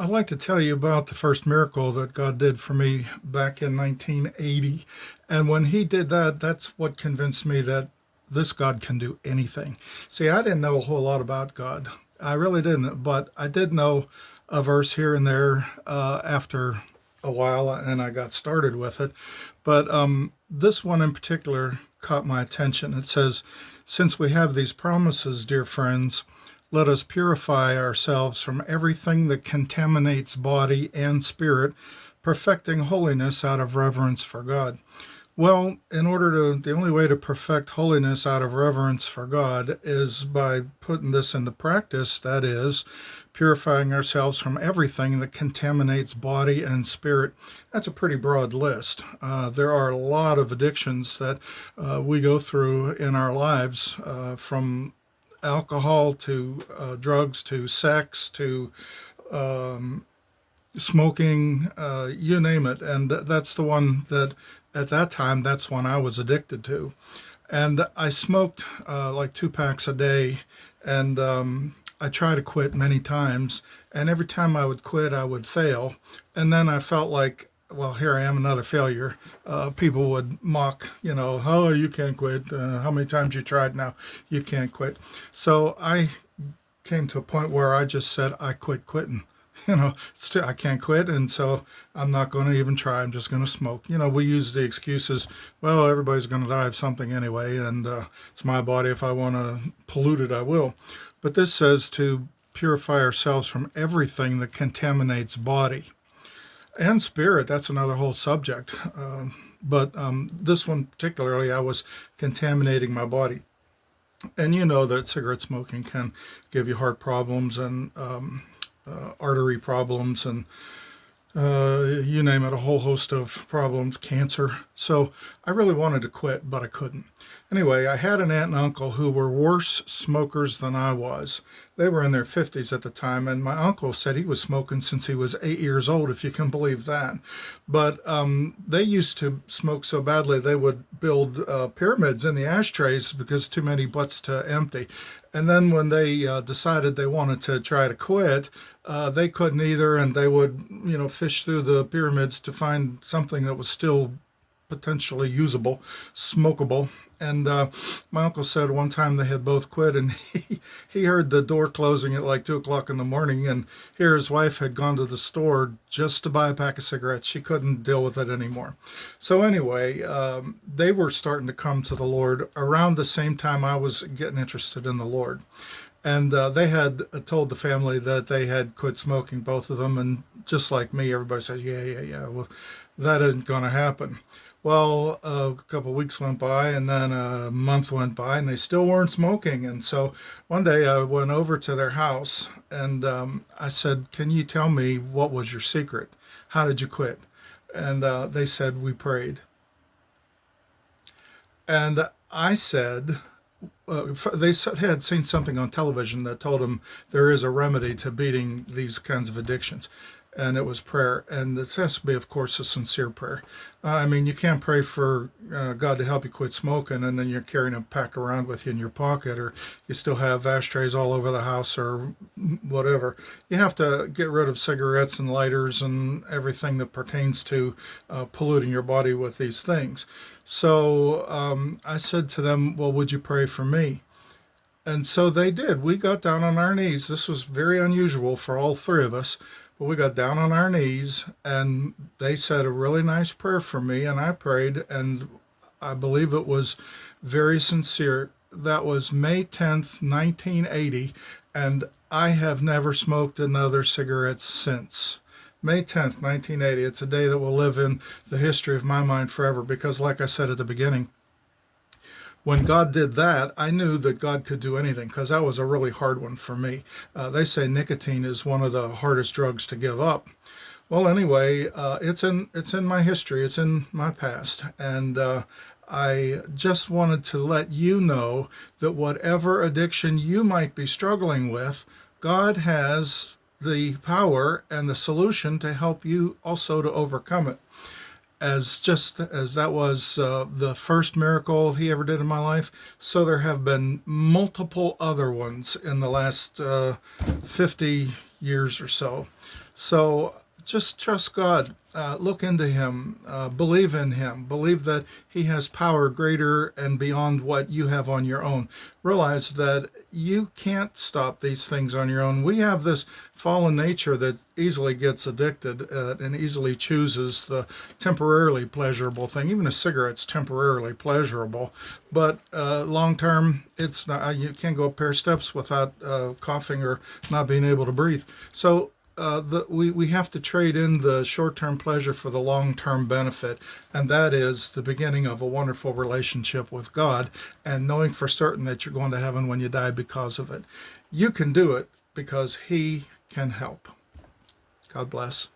I'd like to tell you about the first miracle that God did for me back in 1980. And when He did that, that's what convinced me that this God can do anything. See, I didn't know a whole lot about God. I really didn't, but I did know a verse here and there after a while, and I got started with it. But this one in particular caught my attention. It says, "Since we have these promises, dear friends, let us purify ourselves from everything that contaminates body and spirit, perfecting holiness out of reverence for God." Well, the only way to perfect holiness out of reverence for God is by putting this into practice. That is, purifying ourselves from everything that contaminates body and spirit. That's a pretty broad list. There are a lot of addictions that we go through in our lives, from alcohol to drugs to sex to smoking, you name it. And that's the one that at that time, that's one I was addicted to. And I smoked like 2 packs a day. And I tried to quit many times. And every time I would quit, I would fail. And then I felt like, well, here I am, another failure. People would mock, oh, you can't quit. How many times you tried now? You can't quit. So I came to a point where I just said, I quit quitting. I can't quit, and so I'm not going to even try. I'm just going to smoke. We use the excuses, well, everybody's going to die of something anyway, and it's my body. If I want to pollute it, I will. But this says to purify ourselves from everything that contaminates body and spirit. That's another whole subject. But this one particularly, I was contaminating my body. And you know that cigarette smoking can give you heart problems and artery problems and you name it, a whole host of problems, cancer. So I really wanted to quit, but I couldn't. Anyway, I had an aunt and uncle who were worse smokers than I was. They were in their 50s at the time, and my uncle said he was smoking since he was 8 years old, if you can believe that. But they used to smoke so badly they would build pyramids in the ashtrays because too many butts to empty. And then when they decided they wanted to try to quit, they couldn't either, and they would, fish through the pyramids to find something that was still potentially usable, smokable. And my uncle said one time they had both quit, and he heard the door closing at like 2 o'clock in the morning, and here his wife had gone to the store just to buy a pack of cigarettes. She couldn't deal with it anymore. So anyway, they were starting to come to the Lord around the same time I was getting interested in the Lord. And they had told the family that they had quit smoking, both of them. And just like me, everybody said, yeah. Well, that isn't going to happen. Well, a couple of weeks went by, and then a month went by, and they still weren't smoking. And so one day I went over to their house, and I said, "Can you tell me what was your secret? How did you quit?" And they said, "We prayed." And I said, they had seen something on television that told them there is a remedy to beating these kinds of addictions, and it was prayer. And this has to be, of course, a sincere prayer. You can't pray for God to help you quit smoking, and then you're carrying a pack around with you in your pocket, or you still have ashtrays all over the house, or whatever. You have to get rid of cigarettes and lighters and everything that pertains to polluting your body with these things. So I said to them, "Well, would you pray for me?" And so they did. We got down on our knees. This was very unusual for all three of us. But we got down on our knees, and they said a really nice prayer for me, and I prayed, and I believe it was very sincere. That was May 10th, 1980, and I have never smoked another cigarette since. May 10th, 1980. It's a day that will live in the history of my mind forever because, like I said at the beginning, when God did that, I knew that God could do anything because that was a really hard one for me. They say nicotine is one of the hardest drugs to give up. Well, anyway, it's in my history, it's in my past, and I just wanted to let you know that whatever addiction you might be struggling with, God has the power and the solution to help you also to overcome it. As that was the first miracle he ever did in my life, so there have been multiple other ones in the last 50 years or so. So just trust God, look into Him, believe in Him, believe that He has power greater and beyond what you have on your own. Realize that you can't stop these things on your own. We have this fallen nature that easily gets addicted and easily chooses the temporarily pleasurable thing. Even a cigarette's temporarily pleasurable, but long term, it's not. You can't go a pair of steps without coughing or not being able to breathe. So we have to trade in the short-term pleasure for the long-term benefit, and that is the beginning of a wonderful relationship with God, and knowing for certain that you're going to heaven when you die because of it. You can do it because He can help. God bless.